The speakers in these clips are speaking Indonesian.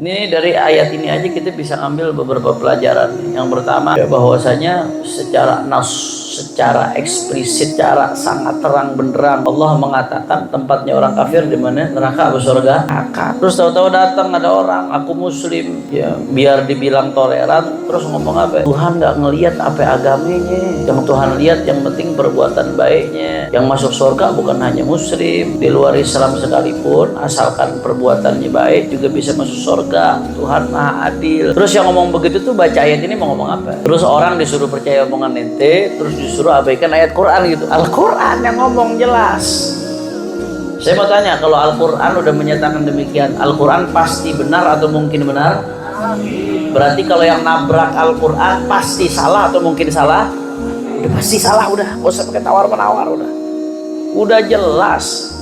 Ini dari ayat ini aja kita bisa ambil beberapa pelajaran. Yang pertama, bahwasanya secara secara eksplisit, secara sangat terang benderang Allah mengatakan tempatnya orang kafir di mana? Neraka atau surga? Neraka. Terus tahu-tahu datang ada orang, aku muslim, ya biar dibilang toleran, terus ngomong apa? Tuhan nggak ngelihat apa agamanya. Yang Tuhan lihat yang penting perbuatan baiknya. Yang masuk surga bukan hanya muslim, di luar Islam sekalipun, asalkan perbuatannya baik juga bisa masuk surga. Tuhan Maha Adil. Terus yang ngomong begitu tuh baca ayat ini mau ngomong apa? Terus orang disuruh percaya omongan ente, terus disuruh abaikan ayat Quran gitu. Al-Quran yang ngomong jelas. Saya mau tanya, kalau Al-Quran udah menyatakan demikian, Al-Quran pasti benar atau mungkin benar? Berarti kalau yang nabrak Al-Quran pasti salah atau mungkin salah? Udah pasti salah, udah. Gak usah pakai tawar-menawar, udah jelas.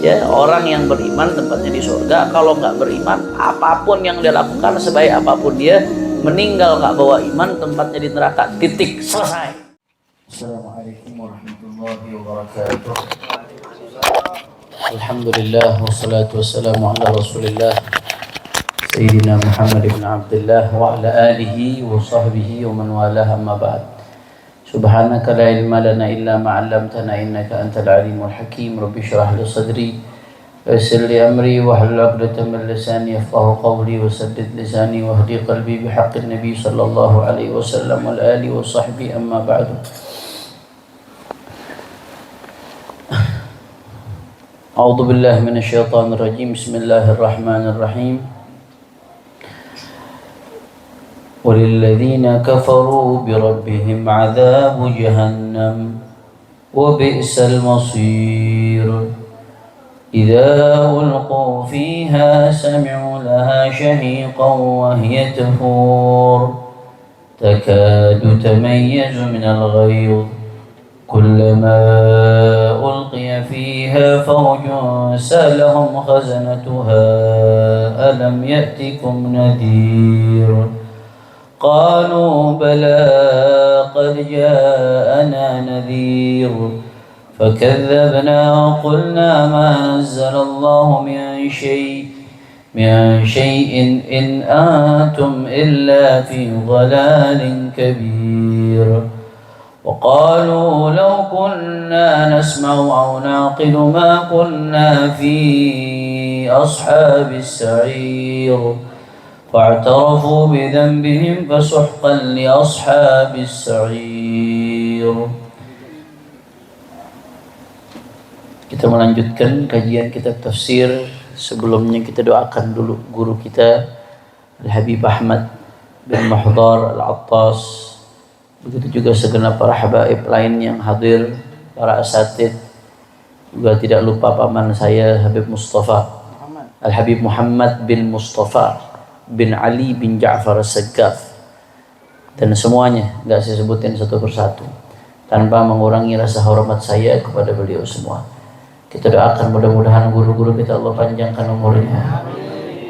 Ya, orang yang beriman tempatnya di surga. Kalau nggak beriman, apapun yang dia lakukan, sebaik apapun dia, meninggal nggak bawa iman, tempatnya di neraka. Titik, selesai. Assalamualaikum warahmatullahi wabarakatuh. Alhamdulillah wassalatu wassalamu ala Rasulillah Sayyidina Muhammad ibn Abdullah wa ala alihi wa sahbihi wa man walah, amma ba'd. Subhanaka la ilma lana illa ma 'allamtana innaka antal alimul hakim. Rabbi shrah li sadri wa yassir li amri wahlul 'uqdatam min lisani yafqahu qawli wa saddid lisani wahdi qalbi bihaqqin nabi sallallahu alaihi wasallam wal alihi wa sahbihi, amma ba'du. A'udzu billahi minasy syaithanir rajim. Bismillahirrahmanirrahim. وَلِلَّذِينَ كَفَرُوا بِرَبِّهِمْ عَذَابُ جَهَنَّمَ وَبِئْسَ الْمَصِيرُ إِذَا أُلْقُوا فِيهَا سَمِعُوا لَهَا شَهِيقًا وَهِيَ تَفُورُ تَكَادُ تَمَيَّزُ مِنَ الْغَيْظِ كُلَّمَا أُلْقِيَ فِيهَا فَوْجٌ سَأَلَهُمْ خَزَنَتُهَا أَلَمْ يَأْتِكُمْ نَذِيرٌ قالوا بلى قد جاءنا نذير فكذبنا وقلنا ما نزل الله من شيء إن أنتم إلا في ضلال كبير وقالوا لو كنا نسمع أو نعقل ما كنا في أصحاب السعير فاعترفوا بذنبهم فسحقا لأصحاب السعير. Kita melanjutkan kajian kitab tafsir. Sebelumnya kita doakan dulu guru kita Al-Habib Ahmad bin Muhdar Al-Attas, begitu juga segenap para habaib lain yang hadir, para asatid, juga tidak lupa paman saya Habib Mustafa Al-Habib Muhammad bin Mustafa bin Ali bin Ja'far As-Saggaf, dan semuanya nggak saya sebutin satu persatu tanpa mengurangi rasa hormat saya kepada beliau semua. Kita doakan mudah-mudahan guru-guru kita Allah panjangkan umurnya,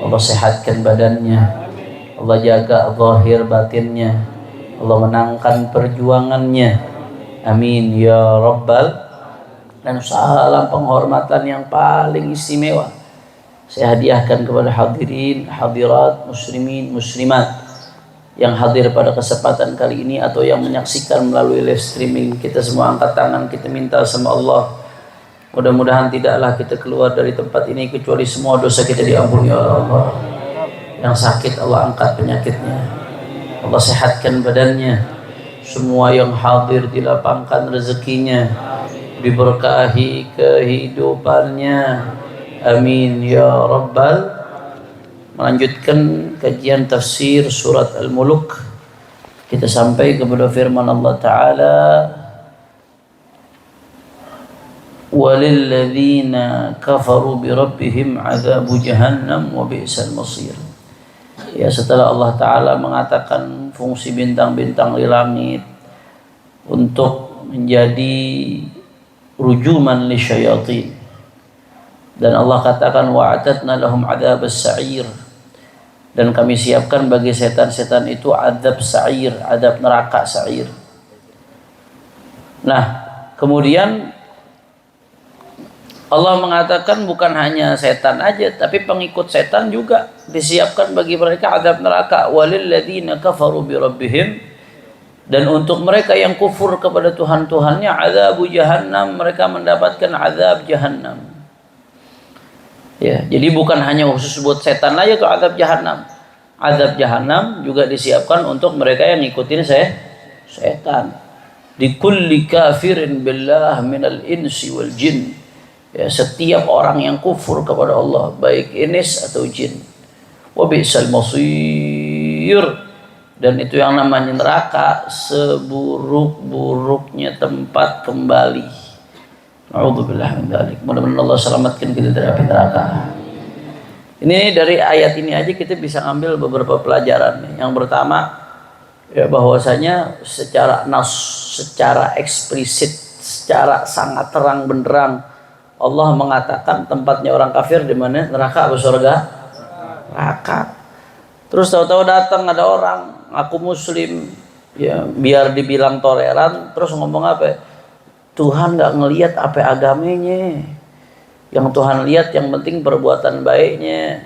Allah sehatkan badannya, Allah jaga zahir batinnya, Allah menangkan perjuangannya, amin ya rabbal. Dan salam penghormatan yang paling istimewa saya hadiahkan kepada hadirin, hadirat, muslimin, muslimat yang hadir pada kesempatan kali ini atau yang menyaksikan melalui live streaming. Kita semua angkat tangan, kita minta sama Allah, mudah-mudahan tidaklah kita keluar dari tempat ini kecuali semua dosa kita diampuni oleh Allah. Yang sakit Allah angkat penyakitnya, Allah sehatkan badannya. Semua yang hadir dilapangkan rezekinya, diberkahi kehidupannya, amin ya rabbal. Melanjutkan kajian tafsir surat Al-Mulk, kita sampai kepada firman Allah Ta'ala, walilladzina kafaru birabbihim adzabu jahannam wa bi'sal masir. Ya, setelah Allah Ta'ala mengatakan fungsi bintang-bintang di langit untuk menjadi rujuman li syayatin, dan Allah katakan wa'atatna lahum adzabas sa'ir, dan kami siapkan bagi setan-setan itu azab sa'ir, azab neraka sa'ir. Nah, kemudian Allah mengatakan bukan hanya setan aja, tapi pengikut setan juga disiapkan bagi mereka azab neraka. Walil ladzina kafaru bi rabbihim, dan untuk mereka yang kufur kepada Tuhan-Tuhannya, azab jahannam, mereka mendapatkan azab jahannam. Ya, jadi bukan hanya khusus buat setan aja tuh azab jahannam. Azab jahannam juga disiapkan untuk mereka yang ngikutin setan. Di kulli kafirin billah minal insi wal jin. Ya, setiap orang yang kufur kepada Allah, baik ins atau jin. Wa bi'sal masir, dan itu yang namanya neraka, seburuk-buruknya tempat kembali. A'udzubillah min dzalik. Mudah-mudahan Allah selamatkan kita dari api neraka. Ini dari ayat ini aja kita bisa ngambil beberapa pelajaran. Yang pertama, ya, bahwasanya secara secara eksplisit, secara sangat terang benderang Allah mengatakan tempatnya orang kafir di mana? Neraka atau surga? Neraka. Terus tahu-tahu datang ada orang aku muslim, ya biar dibilang toleran, terus ngomong apa? Tuhan nggak ngelihat apa agamanya. Yang Tuhan lihat yang penting perbuatan baiknya.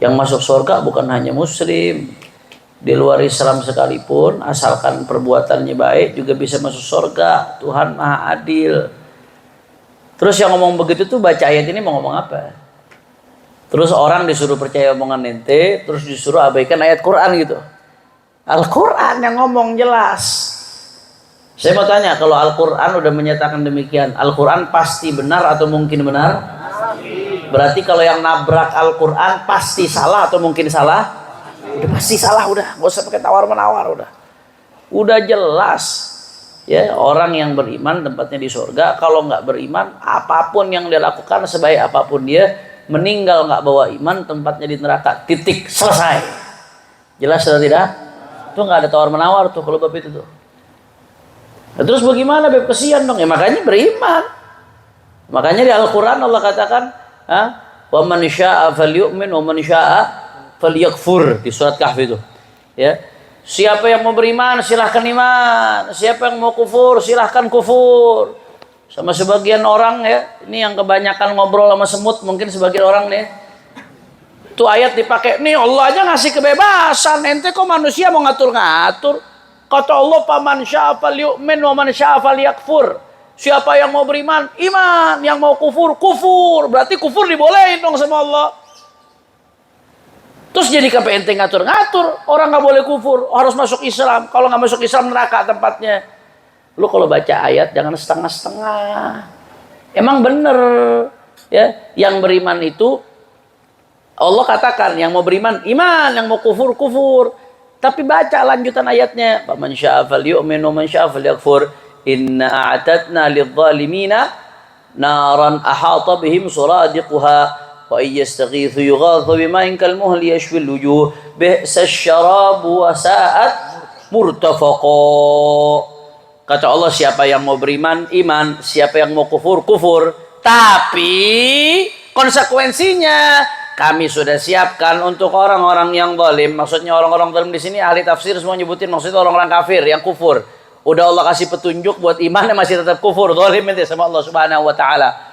Yang masuk surga bukan hanya muslim, di luar Islam sekalipun, asalkan perbuatannya baik juga bisa masuk surga. Tuhan Maha Adil. Terus yang ngomong begitu tuh baca ayat ini mau ngomong apa? Terus orang disuruh percaya omongan ente, terus disuruh abaikan ayat Quran gitu. Al-Quran yang ngomong jelas. Saya mau tanya, kalau Al-Quran udah menyatakan demikian, Al-Quran pasti benar atau mungkin benar? Berarti kalau yang nabrak Al-Quran pasti salah atau mungkin salah? Udah pasti salah, udah. Gak usah pakai tawar-menawar, udah. Udah jelas. Ya, orang yang beriman tempatnya di surga. Kalau nggak beriman, apapun yang dia lakukan, sebaik apapun dia, meninggal nggak bawa iman, tempatnya di neraka. Titik, selesai. Jelas atau tidak? Itu nggak ada tawar menawar tuh kalau bab itu tuh. Nah, terus bagaimana bab, kesian dong? Ya makanya beriman. Makanya di Al-Quran Allah katakan, wa man syaa'a falyu'min wa man syaa'a falyakfur, di surat Kahfi itu. Ya. Siapa yang mau beriman silahkan iman, siapa yang mau kufur silahkan kufur. Sama sebagian orang ya, ini yang kebanyakan ngobrol sama semut, mungkin sebagian orang nih, tuh ayat dipakai nih, Allah aja ngasih kebebasan, ente kok manusia mau ngatur-ngatur. Kata Allah, faman syaa'a falyu'min wa man syaa'a falyakfur. Siapa yang mau beriman iman, yang mau kufur kufur. Berarti kufur dibolehin dong sama Allah. Terus jadi KPNT ngatur-ngatur, orang nggak boleh kufur, harus masuk Islam. Kalau nggak masuk Islam neraka tempatnya. Lu kalau baca ayat jangan setengah-setengah. Emang bener, ya, yang beriman itu Allah katakan yang mau beriman iman, yang mau kufur kufur. Tapi baca lanjutan ayatnya, faman syaa'a falyu'min wa man syaa'a falyakfur. Inna a'tadna lidh-dhalimina naran ahata bihim suradiquha. Wa yastaghithu yughathu bima'in kalmuhli yashwil wujuh bi'sasy syarabu wa sa'at murtafaqa. Kata Allah, siapa yang mau beriman iman, siapa yang mau kufur kufur. Tapi konsekuensinya kami sudah siapkan untuk orang-orang yang zalim. Maksudnya orang-orang zalim di sini ahli tafsir semua nyebutin maksudnya orang-orang kafir yang kufur. Udah Allah kasih petunjuk buat iman yang masih tetap kufur, zalim itu sama Allah Subhanahu wa taala.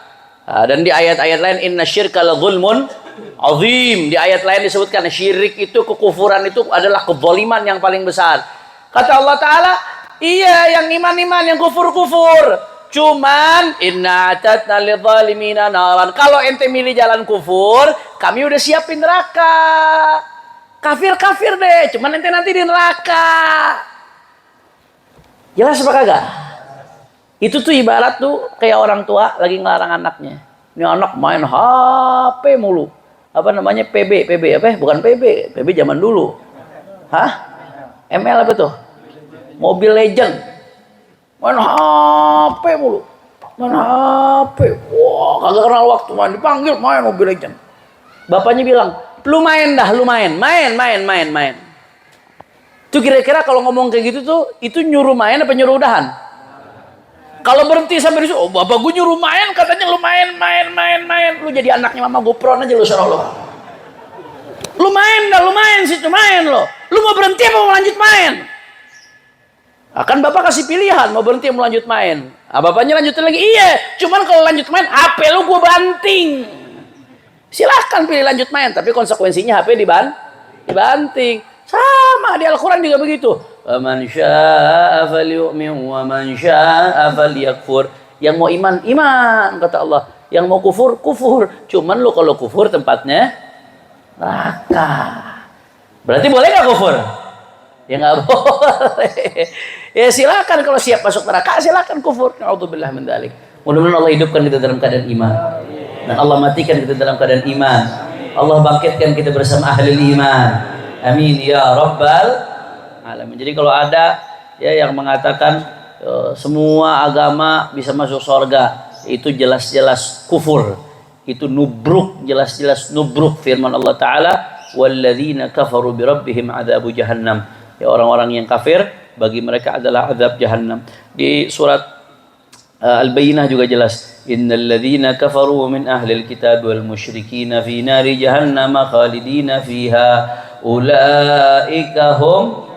Dan di ayat-ayat lain inna syirka la zulmun azim. Di ayat lain disebutkan syirik itu, kekufuran itu adalah kezaliman yang paling besar. Kata Allah Ta'ala, iya yang iman-iman, yang kufur-kufur. Cuman inna atatna lidzalimina naran. Kalau ente milih jalan kufur, kami udah siapin neraka. Kafir-kafir deh, cuman ente nanti di neraka. Jelas apa kagak? Itu tuh ibarat tuh kayak orang tua lagi ngelarang anaknya. Ini anak main HP mulu. Apa namanya? PB apa? Bukan PB zaman dulu. Hah? ML apa tuh? Mobile Legend. Main HP mulu. Main HP. Wah, kagak kenal waktu main, dipanggil main Mobile Legend. Bapaknya bilang, "Lu main dah, lu main. Main." Tuh kira-kira kalau ngomong kayak gitu tuh, itu nyuruh main apa nyuruh udahan? Kalau berhenti sampai disitu, oh bapak gue nyuruh main, katanya lu main. Lu jadi anaknya mama GoPro aja lu, salah lo. Lu main situ main lo. Lu mau berhenti apa mau lanjut main? Akan bapak kasih pilihan mau berhenti mau lanjut main. Bapaknya lanjutin lagi, iya. Cuman kalau lanjut main, HP lu gue banting. Silahkan pilih lanjut main, tapi konsekuensinya HP dibanting. Sama di Al-Quran juga begitu. Man syaa'a falyu'min wa man syaa'a falyakfur. Yang mau iman, iman kata Allah. Yang mau kufur, kufur. Cuman lu kalau kufur tempatnya neraka. Berarti boleh nggak kufur? Ya nggak boleh. Ya silakan kalau siap masuk neraka, silakan kufur. Na'udzubillah min dzalik. Mudah-mudahan Allah hidupkan kita dalam keadaan iman. Dan Allah matikan kita dalam keadaan iman. Allah bangkitkan kita bersama ahli iman. Amin ya rabbal alamin. Jadi kalau ada ya yang mengatakan semua agama bisa masuk surga, itu jelas-jelas kufur. Itu nubruk, jelas-jelas nubruk firman Allah Ta'ala, walladzina kafaru birabbihim adzabu jahannam. Ya orang-orang yang kafir bagi mereka adalah azab jahannam. Di surat Al-Bayyinah juga jelas, innal ladzina kafaru min ahlil kitab wal musyrikin fi nari jahannam khalidina fiha ulaika hum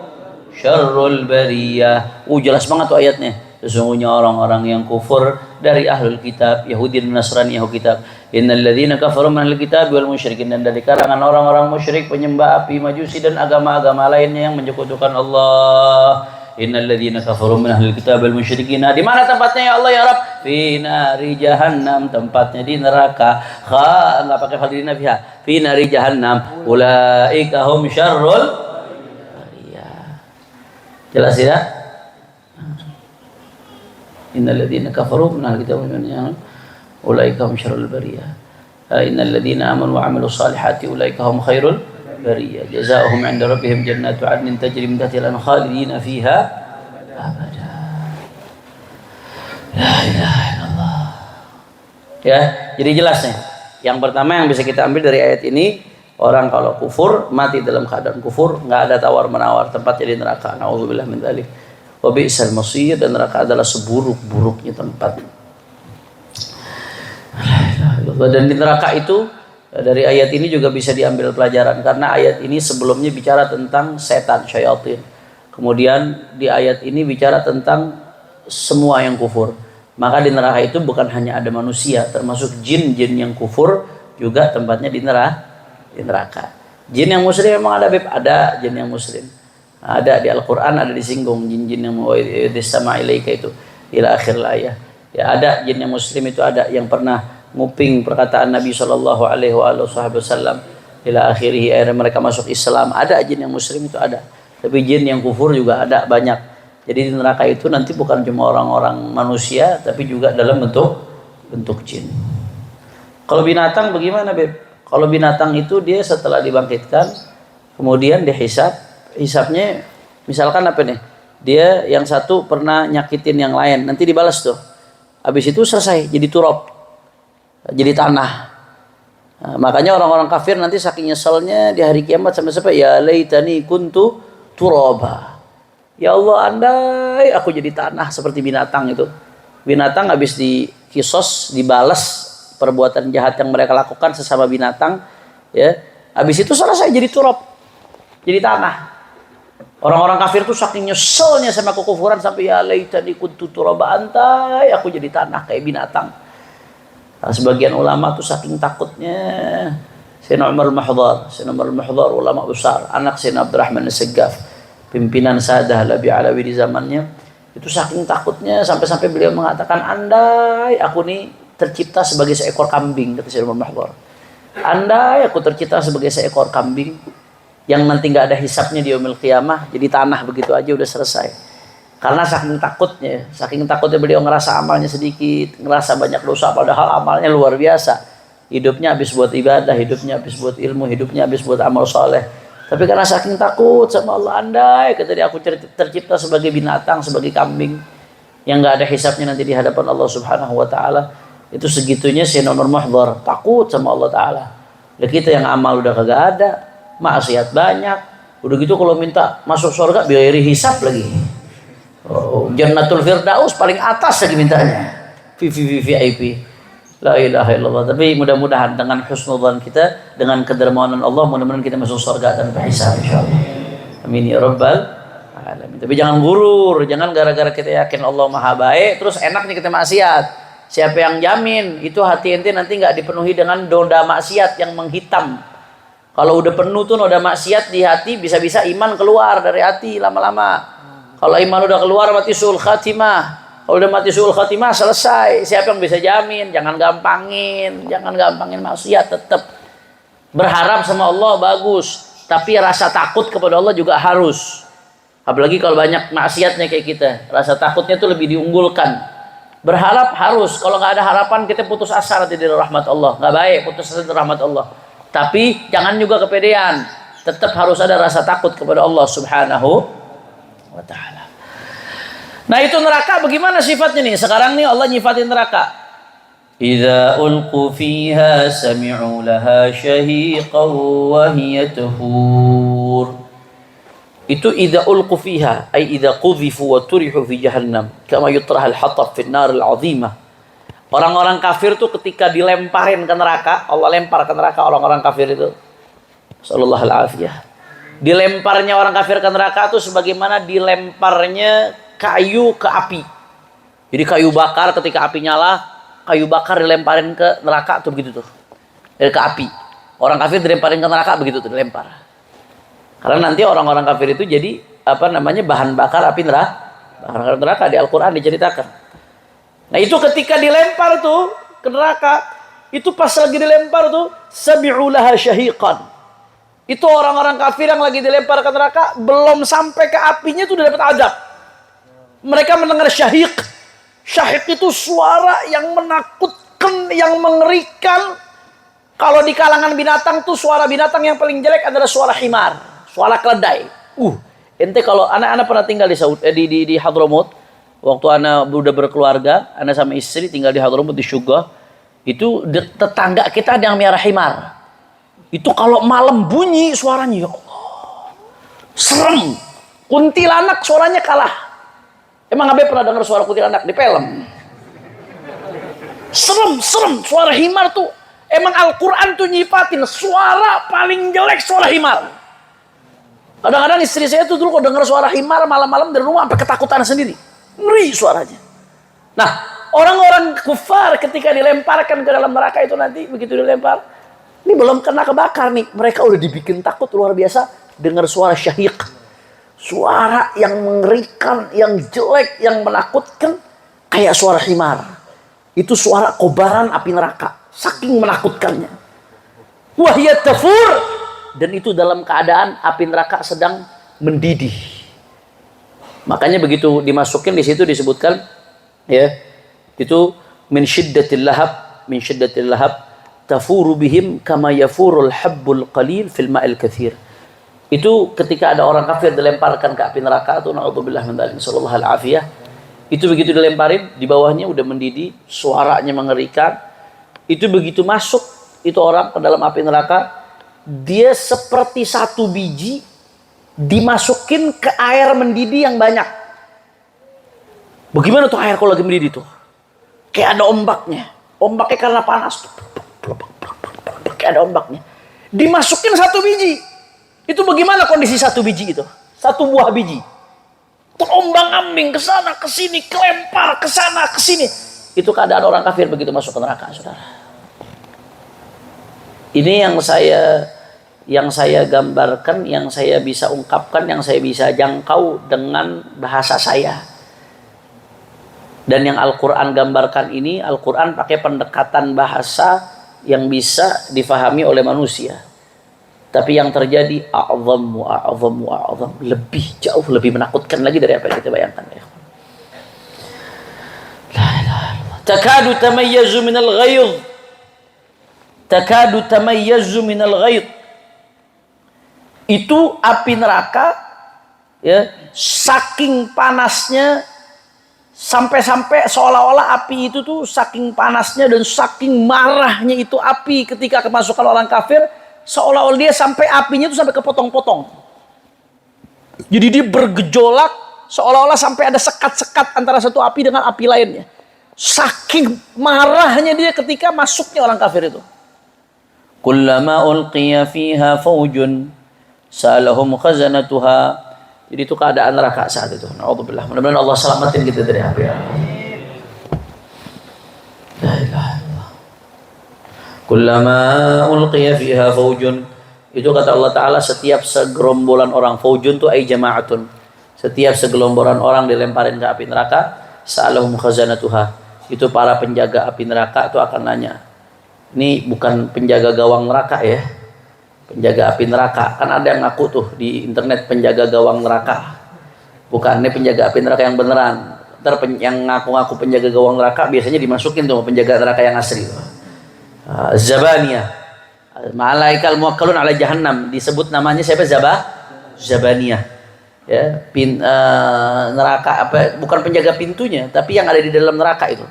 syarrul bariyah. Jelas banget tuh ayatnya. Sesungguhnya orang-orang yang kufur dari ahlul kitab, Yahudi dan Nasrani ahlu kitab. Innal ladzina kafaru min ahlil kitab wal musyrikin, dan dari kalangan orang-orang musyrik, penyembah api, majusi dan agama-agama lainnya yang menyekutukan Allah. Innal ladzina kafaru min ahlil kitab wal musyrikin. Di mana tempatnya ya Allah ya Rabb? Fi nari jahannam, tempatnya di neraka. Enggak pakai khalidina fiha. Fi nari jahannam ulaika hum syarrul bariyah. Jelas ya? Innal ladzina kafaru min ahlil kitab wal musyrikin ulaika hum syarrul bariyah. Innal ladzina amanu wa 'amilus salihati ulaika hum khairul bariyah. Jazaohum 'inda rabbihim jannatu 'adnin tajri min tahtiha al-anhar khalidina fiha abada. La ilaha illallah. Ya, jadi jelas nih. Yang pertama yang bisa kita ambil dari ayat ini, orang kalau kufur, mati dalam keadaan kufur, enggak ada tawar-menawar, tempatnya di neraka. Nauzubillah min dzalik. Wa bi'sal masir, dan neraka adalah seburuk-buruknya tempat. Dan di neraka itu dari ayat ini juga bisa diambil pelajaran, karena ayat ini sebelumnya bicara tentang setan, syaitan. Kemudian di ayat ini bicara tentang semua yang kufur. Maka di neraka itu bukan hanya ada manusia, termasuk jin-jin yang kufur juga tempatnya di neraka. Jin yang muslim memang ada, ada jin yang muslim. Ada di Al-Quran, ada disinggung jin-jin yang sama ilaika itu ila akhir ayat. Ya, ada jin yang muslim itu, ada yang pernah nguping perkataan Nabi sallallahu alaihi wasallam ila akhirih, akhirnya mereka masuk Islam. Ada jin yang muslim itu ada. Tapi jin yang kufur juga ada banyak. Jadi di neraka itu nanti bukan cuma orang-orang manusia, tapi juga dalam bentuk jin. Kalau binatang bagaimana, Beb? Kalau binatang itu dia setelah dibangkitkan, kemudian dihisab. Hisabnya misalkan apa nih? Dia yang satu pernah nyakitin yang lain, nanti dibalas tuh. Habis itu selesai, jadi turab, jadi tanah. Nah, makanya orang-orang kafir nanti saking nyeselnya di hari kiamat sampai ya laitani kuntu turaba. Ya Allah, andai aku jadi tanah seperti binatang itu. Binatang habis dikisos, dibalas perbuatan jahat yang mereka lakukan sesama binatang, ya. Habis itu selesai jadi turab, jadi tanah. Orang-orang kafir tuh saking nyeselnya sama kekufuran sampai ya laitani kuntu turaba, antai aku jadi tanah kayak binatang. Nah, sebagian ulama tuh saking takutnya, Sayyidina Umar al-Mahdhar, ulama besar, anak Sayyidina Abdurrahman as-Saggaf, pimpinan Sadah Labi Alawi di zamannya, itu saking takutnya sampai-sampai beliau mengatakan, andai aku nih tercipta sebagai seekor kambing, kata Sayyidina Umar al-Mahdhar. Andai aku tercipta sebagai seekor kambing yang nanti nggak ada hisapnya di yaumil qiyamah, jadi tanah begitu aja udah selesai. Karena saking takutnya beliau ngerasa amalnya sedikit, ngerasa banyak dosa, padahal amalnya luar biasa. Hidupnya habis buat ibadah, hidupnya habis buat ilmu, hidupnya habis buat amal soleh. Tapi karena saking takut sama Allah, andai kata dia aku tercipta sebagai binatang, sebagai kambing yang nggak ada hisapnya nanti di hadapan Allah Subhanahu Wa Taala. Itu segitunya Sayyidina Umar Mahdhar takut sama Allah Taala. Dan kita yang amal udah kagak ada, maksiat banyak, udah gitu kalau minta masuk surga biaya hisap lagi. Jannatul Firdaus paling atas lagi mintanya, VIP. La ilaha illallah. Tapi mudah-mudahan dengan husnudzan kita, dengan kedermawanan Allah, mudah-mudahan kita masuk surga tanpa hisab insyaallah. Amin ya rabbal alamin. Tapi jangan gurur, jangan gara-gara kita yakin Allah Maha baik terus enaknya kita maksiat. Siapa yang jamin itu hati ente nanti nggak dipenuhi dengan noda maksiat yang menghitam. Kalau udah penuh tuh noda maksiat di hati, bisa-bisa iman keluar dari hati lama-lama. Kalau iman udah keluar mati suul khatimah. Kalau udah mati suul khatimah selesai. Siapa yang bisa jamin? Jangan gampangin maksiat, tetap berharap sama Allah bagus. Tapi rasa takut kepada Allah juga harus. Apalagi kalau banyak maksiatnya kayak kita, rasa takutnya itu lebih diunggulkan. Berharap harus. Kalau nggak ada harapan kita putus asa nanti dari rahmat Allah. Nggak baik putus asa dari rahmat Allah. Tapi jangan juga kepedean. Tetap harus ada rasa takut kepada Allah Subhanahu wa Ta'ala. Nah itu neraka bagaimana sifatnya nih? Sekarang nih Allah nyifatin neraka. Idza ulqu fiha sami'u laha syahiqan wa hiya tafur. Itu idza ulqu fiha ay idza qudhifu wa turihu fi jahannam kama yutraha al-hatab fi an-nar al-'azimah. Orang-orang kafir tuh ketika dilemparin ke neraka, Allah lempar ke neraka orang-orang kafir itu. Sallallahu alaihi. Dilemparnya orang kafir ke neraka itu sebagaimana dilemparnya kayu ke api. Jadi kayu bakar ketika api nyala, kayu bakar dilemparin ke neraka tuh begitu tuh. Ke api. Orang kafir dilemparin ke neraka begitu tuh dilempar. Karena nanti orang-orang kafir itu jadi bahan bakar api neraka di Al-Qur'an diceritakan. Nah, itu ketika dilempar tuh ke neraka, itu pas lagi dilempar tuh sabi'u laha syahiqan. Itu orang-orang kafir yang lagi dilempar ke neraka belum sampai ke apinya tuh udah dapat adab. Mereka mendengar syahiq. Syahiq itu suara yang menakutkan, yang mengerikan. Kalau di kalangan binatang tuh suara binatang yang paling jelek adalah suara himar, suara keledai. Ente kalau anak-anak pernah tinggal di Hadramut, waktu anak udah berkeluarga, anak sama istri tinggal di Hadramut di Syugah, itu tetangga kita ada yang miara himar. Itu kalau malam bunyi suaranya, ya Allah, serem. Kuntilanak suaranya kalah. Emang Abe pernah dengar suara kuntilanak di film? Serem suara himar tuh. Emang Al-Quran tuh nyifatin suara paling jelek suara himar. Kadang-kadang istri saya tuh dulu kalau dengar suara himar malam-malam dari rumah sampai ketakutan sendiri. Ngeri suaranya. Nah, orang-orang kufar ketika dilemparkan ke dalam neraka itu nanti begitu dilempar, ini belum kena kebakar nih, mereka udah dibikin takut luar biasa dengar suara syahiq. Suara yang mengerikan, yang jelek, yang menakutkan, kayak suara himar. Itu suara kobaran api neraka, saking menakutkannya. Wahya tafur, dan itu dalam keadaan api neraka sedang mendidih. Makanya begitu dimasukin di situ disebutkan, ya, itu min syiddatil lahab tafuru bihim kama yafurul habbul qalil fil ma'il kathir. Itu ketika ada orang kafir dilemparkan ke api neraka, itu naudzubillah min dzalik, sallallahu alaihi. Itu begitu dilemparin, di bawahnya udah mendidih, suaranya mengerikan. Itu begitu masuk itu orang ke dalam api neraka, dia seperti satu biji dimasukin ke air mendidih yang banyak. Bagaimana tuh air kalau lagi mendidih tuh? Kayak ada ombaknya. Ombaknya karena panas. Kayak ada ombaknya. Dimasukin satu biji. Itu bagaimana kondisi satu biji itu? Satu buah biji. Terombang-ambing ke sana, ke sini, kelempar ke sana, ke sini. Itu keadaan orang kafir begitu masuk ke neraka, saudara. Ini yang saya gambarkan, yang saya bisa ungkapkan, yang saya bisa jangkau dengan bahasa saya. Dan yang Al-Quran gambarkan ini, Al-Quran pakai pendekatan bahasa yang bisa difahami oleh manusia. Tapi yang terjadi a'zam, lebih jauh, lebih menakutkan lagi dari apa yang kita bayangkan. Takadu tamayyazu minal ghayz. Takadu tamayyazu minal ghayz. Itu api neraka, ya, saking panasnya, sampai-sampai seolah-olah api itu tuh saking panasnya dan saking marahnya itu api ketika kemasukan orang kafir, seolah-olah dia sampai apinya itu sampai kepotong-potong. Jadi dia bergejolak seolah-olah sampai ada sekat-sekat antara satu api dengan api lainnya. Saking marahnya dia ketika masuknya orang kafir itu. Kullama ulqiya fiha faujun salahum khazanatuha Jadi itu keadaan neraka saat itu. Na'udzubillah. Mudah-mudahan Allah selamatin kita dari api. La ilaha illallah. Kullama ulqiya fiha faujun. Itu kata Allah Ta'ala, setiap segerombolan orang, faujun itu ay jama'atun, setiap segelomboran orang dilemparin ke api neraka, sa'alahum khazanatuha, itu para penjaga api neraka itu akan nanya. Ini bukan penjaga gawang neraka ya, penjaga api neraka. Kan ada yang ngaku tuh di internet penjaga gawang neraka. Bukan, ini penjaga api neraka yang beneran. Ntar yang ngaku-ngaku penjaga gawang neraka biasanya dimasukin tuh penjaga neraka yang asli. Zabaniyah, malaikal muwakkalun ala jahannam, disebut namanya siapa? Zabaniyah. Ya, neraka apa? Bukan penjaga pintunya, tapi yang ada di dalam neraka itu.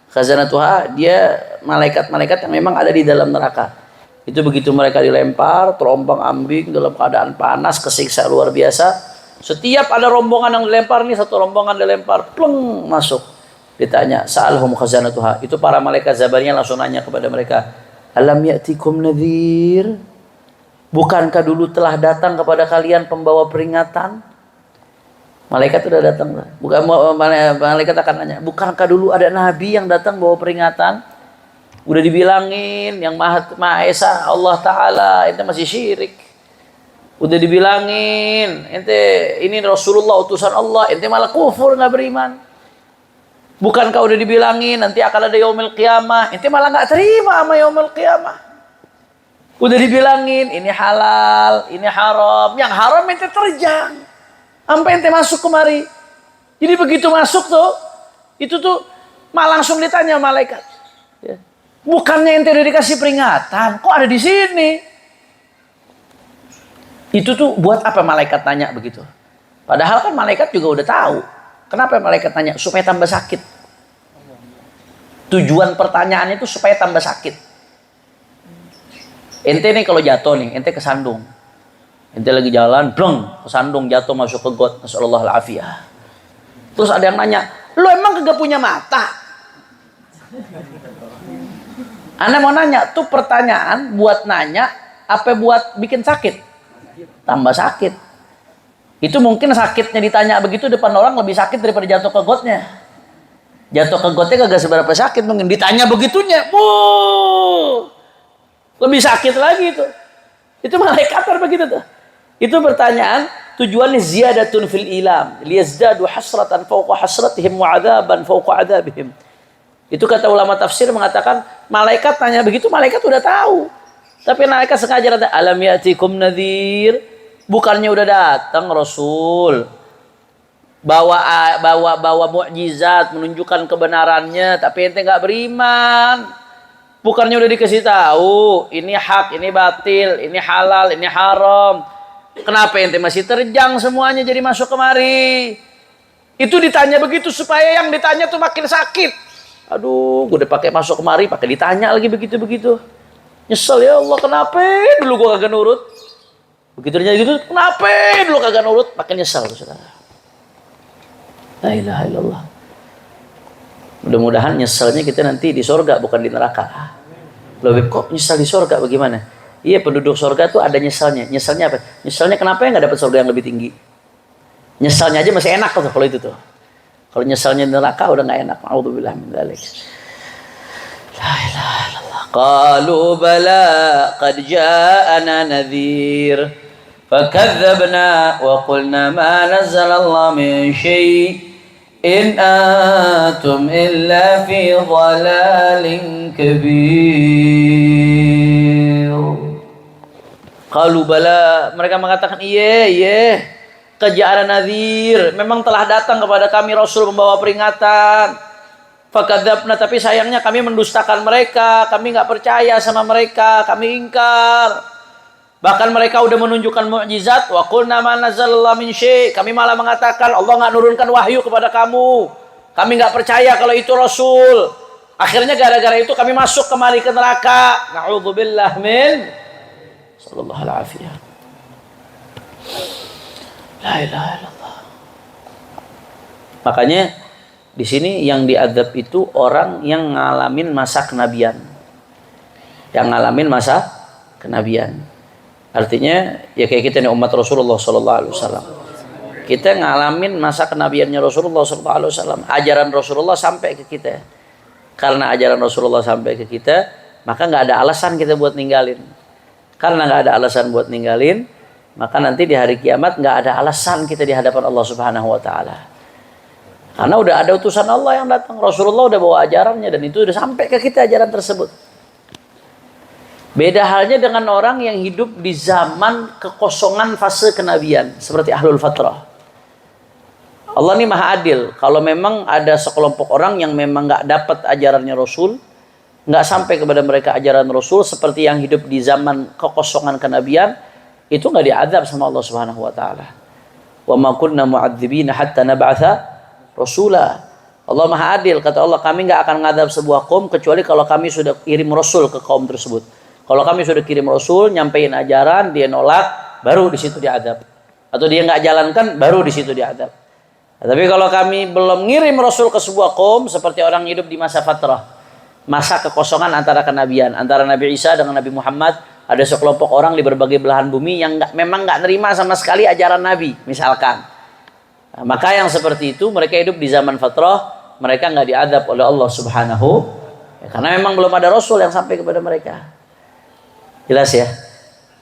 Khazanatuha, dia malaikat-malaikat yang memang ada di dalam neraka. Itu begitu mereka dilempar, terombang-ambing dalam keadaan panas, kesiksa luar biasa. Setiap ada rombongan yang dilempar nih, satu rombongan dilempar, pleng masuk. Ditanya, sa'alhum khazanatuha. Itu para malaikat Zabaniyah langsung nanya kepada mereka, alam ya'tikum nadhir? Bukankah dulu telah datang kepada kalian pembawa peringatan? Malaikat sudah datang. Bukan, malaikat akan nanya, bukankah dulu ada nabi yang datang bawa peringatan? Udah dibilangin yang Maha Esa Allah Ta'ala, ente masih syirik. Udah dibilangin, ente ini Rasulullah utusan Allah, ente malah kufur, nggak beriman. Bukankah udah dibilangin nanti akan ada yaumil qiyamah, ente malah nggak terima sama yaumil qiyamah. Udah dibilangin ini halal, ini haram, yang haram ente terjang, sampai ente masuk kemari. Jadi begitu masuk tuh, itu tuh malah langsung ditanya malaikat, ya. Bukannya ente udah dikasih peringatan, kok ada di sini? Itu tuh buat apa malaikat tanya begitu? Padahal kan malaikat juga udah tahu. Kenapa malaikat tanya? Supaya tambah sakit. Tujuan pertanyaannya itu supaya tambah sakit. Ente nih kalau jatuh nih, ente kesandung. Ente lagi jalan, bleng, kesandung, jatuh masuk ke got. Nasallallahu alafiyah. Terus ada yang nanya, lu emang kagak punya mata? Anda mau nanya, tuh pertanyaan buat nanya, apa buat bikin sakit? Tambah sakit. Itu mungkin sakitnya ditanya begitu depan orang lebih sakit daripada jatuh ke gotnya. Jatuh ke gotnya kagak seberapa sakit, mungkin ditanya begitunya, lebih sakit lagi itu. Itu malaikat begitu tuh. Itu pertanyaan tujuannya ziyadatun fil ilam, liyazdadu hasratan fawqa hasratihim wa adzaban fawqa adzabihim. Itu kata ulama tafsir mengatakan malaikat tanya begitu, malaikat udah tahu. Tapi malaikat sengaja kata alam ya'tikum nadhir. Bukannya udah datang Rasul bawa mukjizat menunjukkan kebenarannya, tapi ente nggak beriman. Bukannya udah dikasih tahu ini hak, ini batil, ini halal, ini haram. Kenapa ente masih terjang semuanya jadi masuk kemari? Itu ditanya begitu supaya yang ditanya tuh makin sakit. Aduh, gue udah pakai masuk kemari, pakai ditanya lagi begitu-begitu. Nyesel ya Allah, kenapa dulu gue kagak nurut? Begitu dia gitu, kenapa dulu kagak nurut? Makin nyesal, saudara. La ilaha illallah. Mudah-mudahan nyesalnya kita nanti di surga, bukan di neraka. Lebih kok nyesal di surga bagaimana? Iya, penduduk surga tuh ada nyesalnya. Nyesalnya apa? Nyesalnya kenapa ya nggak dapat surga yang lebih tinggi? Nyesalnya aja masih enak tuh kalau itu tuh. Kalau nyesalnya di neraka udah nggak enak. A'udzubillah min dzalik. La ilaha illallah. Qalu bala qad ja'ana nadhir. فكذبنا وقلنا ما نزل الله من شيء إن أنتم إلا في ضلال كبير. Qalu bala, mereka mengatakan iya qad ja'ana nadhir, memang telah datang kepada kami Rasul membawa peringatan. Fakadzabna, tapi sayangnya kami mendustakan mereka, kami nggak percaya sama mereka, kami ingkar. Bahkan mereka udah menunjukkan mukjizat, wa qulna ma nazzalallahu min syai', kami malah mengatakan Allah nggak nurunkan wahyu kepada kamu. Kami nggak percaya kalau itu Rasul. Akhirnya gara-gara itu kami masuk kemari ke neraka. Na'udzubillah min sallallahu alaihi wasallam. La ilaha illallah. Makanya di sini yang diadzab itu orang yang ngalamin masa kenabian. Yang ngalamin masa kenabian. Artinya ya kayak kita nih umat Rasulullah sallallahu alaihi wasallam. Kita ngalamin masa kenabiannya Rasulullah SAW. Ajaran Rasulullah sampai ke kita. Karena ajaran Rasulullah sampai ke kita, maka nggak ada alasan kita buat ninggalin. Karena nggak ada alasan buat ninggalin, maka nanti di hari kiamat nggak ada alasan kita di hadapan Allah Subhanahu Wa Taala. Karena udah ada utusan Allah yang datang. Rasulullah udah bawa ajarannya dan itu udah sampai ke kita ajaran tersebut. Beda halnya dengan orang yang hidup di zaman kekosongan fase kenabian seperti ahlul fatrah. Allah ini maha adil. Kalau memang ada sekelompok orang yang memang nggak dapat ajarannya Rasul, nggak sampai kepada mereka ajaran Rasul seperti yang hidup di zaman kekosongan kenabian, itu nggak diadab sama Allah Subhanahu Wa Taala. Wa ma kunna mu'adzibina hatta nab'atha rasula. Allah maha adil. Kata Allah, kami nggak akan ngadab sebuah kaum kecuali kalau kami sudah kirim Rasul ke kaum tersebut. Kalau kami sudah kirim Rasul, nyampein ajaran, dia nolak, baru di situ diadab. Atau dia nggak jalankan, baru di situ diadab. Nah, tapi kalau kami belum ngirim Rasul ke sebuah kaum seperti orang hidup di masa fatrah, masa kekosongan antara kenabian, antara Nabi Isa dengan Nabi Muhammad, ada sekelompok orang di berbagai belahan bumi yang memang nggak nerima sama sekali ajaran Nabi, misalkan. Nah, maka yang seperti itu mereka hidup di zaman fatrah, mereka nggak diadab oleh Allah Subhanahu, karena memang belum ada Rasul yang sampai kepada mereka. Jelas ya.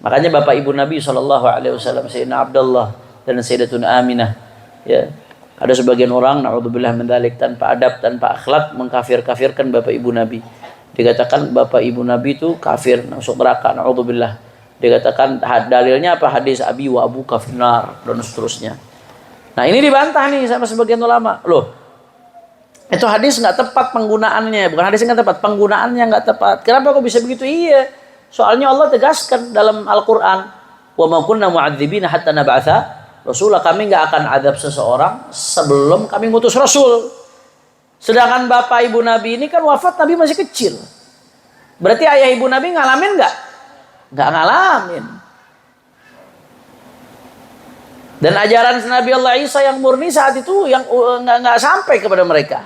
Makanya Bapak Ibu Nabi SAW, Sayyidina Abdullah dan Sayyidatuna Aminah, ya. Ada sebagian orang, na'udzubillah min dzalik, tanpa adab, tanpa akhlak, mengkafir-kafirkan Bapak Ibu Nabi. Dikatakan Bapak Ibu Nabi itu kafir, masuk neraka, na'udzubillah. Dikatakan dalilnya apa? Hadis Abi wa Abu kafinar dan seterusnya. Nah, ini dibantah nih sama sebagian ulama. Loh, itu hadis nggak tepat penggunaannya. Bukan hadis nggak tepat, penggunaannya nggak tepat. Kenapa kok bisa begitu? Iya, soalnya Allah tegaskan dalam Al-Quran, wa ma kunna mu'adzibina hatta nab'atha Rasulullah, kami nggak akan adab seseorang sebelum kami ngutus Rasul. Sedangkan bapak ibu Nabi ini kan wafat, Nabi masih kecil. Berarti ayah ibu Nabi ngalamin nggak? Nggak ngalamin. Dan ajaran Nabi Allah Isa yang murni saat itu yang nggak sampai kepada mereka.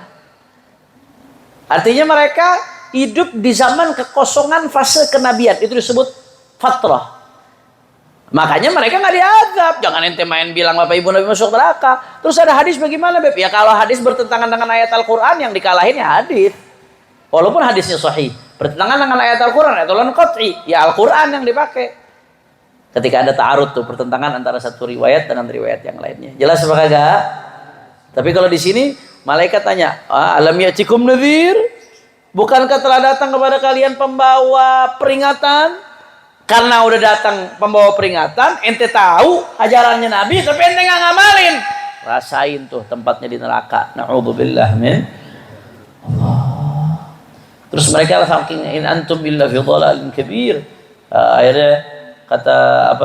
Artinya mereka hidup di zaman kekosongan fase kenabian. Itu disebut fatrah. Makanya mereka nggak diadab. Jangan ente main bilang bapak ibu Nabi masuk neraka. Terus ada hadis bagaimana, Beb? Ya kalau hadis bertentangan dengan ayat Al-Quran, yang dikalahin ya hadis. Walaupun hadisnya sahih, bertentangan dengan ayat Al-Quran, ayat Al-Qat'i, ya Al-Quran yang dipakai. Ketika ada ta'arud tuh, pertentangan antara satu riwayat dengan riwayat yang lainnya. Jelas apa kagak? Tapi kalau di sini malaikat tanya, alam ya'tikum nadhir? Bukankah telah datang kepada kalian pembawa peringatan? Karena udah datang pembawa peringatan, ente tahu ajarannya Nabi, tapi ente nggak ngamalin. Rasain tuh tempatnya di neraka. Na'udzubillah min Allah. Terus mereka saking in antum illa fi dhalalin kabir. Akhirnya kata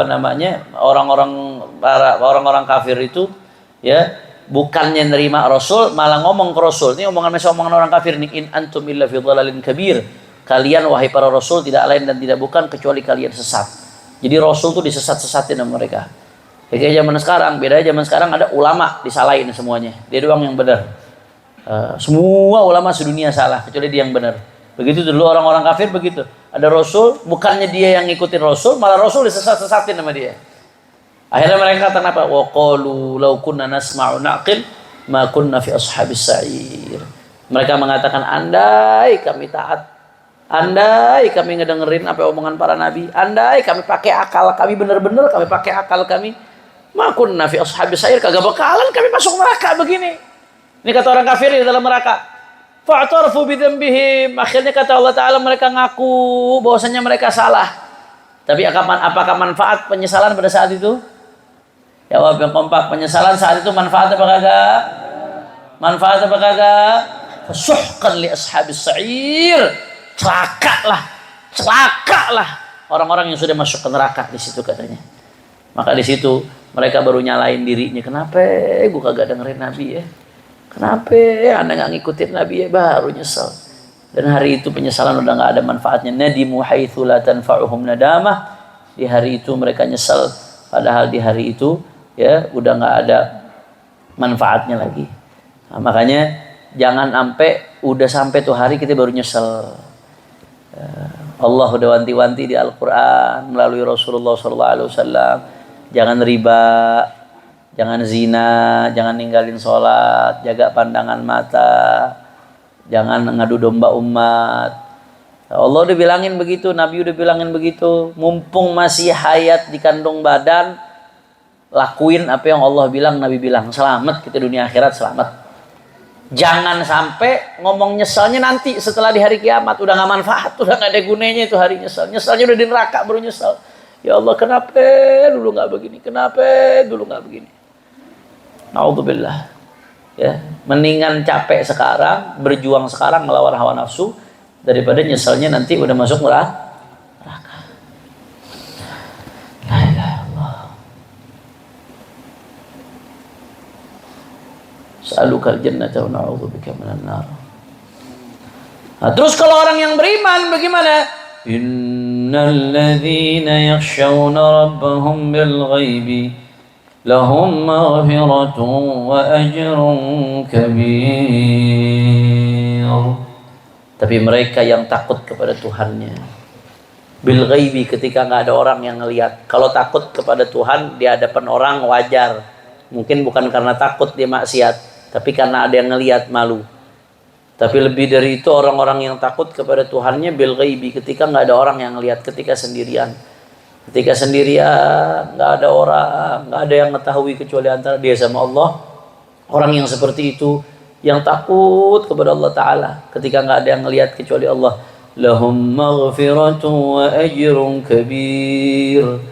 orang-orang kafir itu, ya, bukannya nerima Rasul, malah ngomong ke Rasul. Ini omongan orang kafir nih, in antum illa fi dhalalin kabir. Kalian wahai para Rasul tidak lain dan tidak bukan kecuali kalian sesat. Jadi Rasul tuh disesat-sesatin sama mereka. Kayak zaman sekarang, beda zaman sekarang ada ulama disalahin semuanya. Dia doang yang benar. Semua ulama sedunia salah kecuali dia yang benar. Begitu dulu orang-orang kafir begitu. Ada Rasul, bukannya dia yang ngikutin Rasul, malah Rasul disesat-sesatin sama dia. Akhirnya mereka kata apa? Wa qalu law kunna nasma'u naqil ma kunna fi ashabis sa'ir. Mereka mengatakan, andai kami taat, andai kami ngedengerin apa omongan para nabi, andai kami pakai akal kami, benar-benar kami pakai akal kami, makun nafi ashabis sa'ir, kagak bakalan kami masuk neraka begini. Ini kata orang kafir di dalam neraka. Fa'tarafu bidzambihim. Akhirnya kata Allah Ta'ala, mereka ngaku bahwasanya mereka salah. Tapi apakah manfaat penyesalan pada saat itu? Jawab yang kompak, penyesalan saat itu manfaat apa kagak? Manfaat apa kagak? Fasuhqan li ashabis sa'ir. Celakalah orang-orang yang sudah masuk ke neraka di situ katanya. Maka di situ mereka baru nyalain dirinya. Kenapa gue kagak dengerin Nabi ya? Kenapa anda nggak ngikutin Nabi ya? Baru nyesel. Dan hari itu penyesalan udah nggak ada manfaatnya. Nadimu haitsu la tanfa'uhum nadamah. Di hari itu mereka nyesel. Padahal di hari itu ya udah nggak ada manfaatnya lagi. Nah, makanya jangan udah sampai tuh hari kita baru nyesel. Allah udah wanti-wanti di Al-Quran melalui Rasulullah SAW, jangan riba, Jangan zina, jangan ninggalin sholat, jaga pandangan mata, jangan ngadu domba umat. Allah udah bilangin begitu, Nabi udah bilangin begitu. Mumpung masih hayat di kandung badan, lakuin apa yang Allah bilang, Nabi bilang. Selamat kita dunia akhirat, selamat. Jangan sampai ngomong nyesalnya nanti setelah di hari kiamat. Udah gak manfaat, udah gak ada gunanya itu hari nyesal. Nyesalnya udah di neraka baru nyesal. Ya Allah, kenapa dulu gak begini? Kenapa dulu gak begini? Na'udzubillah. Ya, mendingan capek sekarang, berjuang sekarang melawan hawa nafsu daripada nyesalnya nanti udah masuk neraka. La ilaha illallah. Sa'alukal jannata wa na'udzubika minan nar. Nah, terus kalau orang yang beriman bagaimana? Innal ladzina yakhshawna rabbahum bil ghaibi lahum maghfiratun wa ajrun kabir. Tapi mereka yang takut kepada Tuhannya bil ghaibi, ketika nggak ada orang yang ngelihat. Kalau takut kepada Tuhan di hadapan orang wajar, mungkin bukan karena takut dia maksiat, tapi karena ada yang ngelihat, malu. Tapi lebih dari itu orang-orang yang takut kepada Tuhannya bil ghaibi, ketika nggak ada orang yang ngelihat, ketika sendirian. Ketika sendirian, nggak ada orang, nggak ada yang mengetahui kecuali antara dia sama Allah. Orang yang seperti itu, yang takut kepada Allah Ta'ala, ketika nggak ada yang melihat kecuali Allah. Lahum maghfiratun wa ajrun kabir.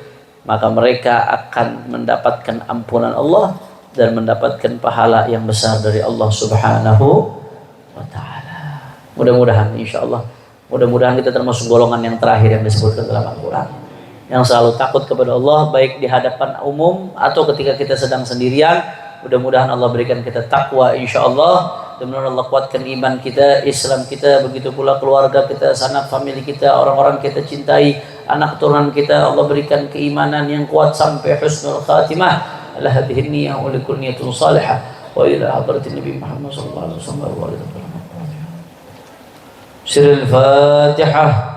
Maka mereka akan mendapatkan ampunan Allah dan mendapatkan pahala yang besar dari Allah Subhanahu wa Ta'ala. Mudah-mudahan, insya Allah, mudah-mudahan kita termasuk golongan yang terakhir yang disebutkan dalam Al-Quran, yang selalu takut kepada Allah, baik di hadapan umum atau ketika kita sedang sendirian. Mudah-mudahan Allah berikan kita takwa, insya Allah. Mudah-mudahan Allah kuatkan iman kita, Islam kita, begitu pula keluarga kita, sanak famili kita, orang-orang kita cintai, anak turunan kita. Allah berikan keimanan yang kuat sampai husnul khatimah. Ala hadhihi niyyah wa likulli niyyatin salihah wa ila hadratin Nabi Muhammad sallallahu alaihi wasallam. Sirul Fatihah.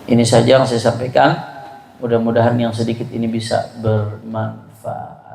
Ini saja yang saya sampaikan. Mudah-mudahan yang sedikit ini bisa bermanfaat.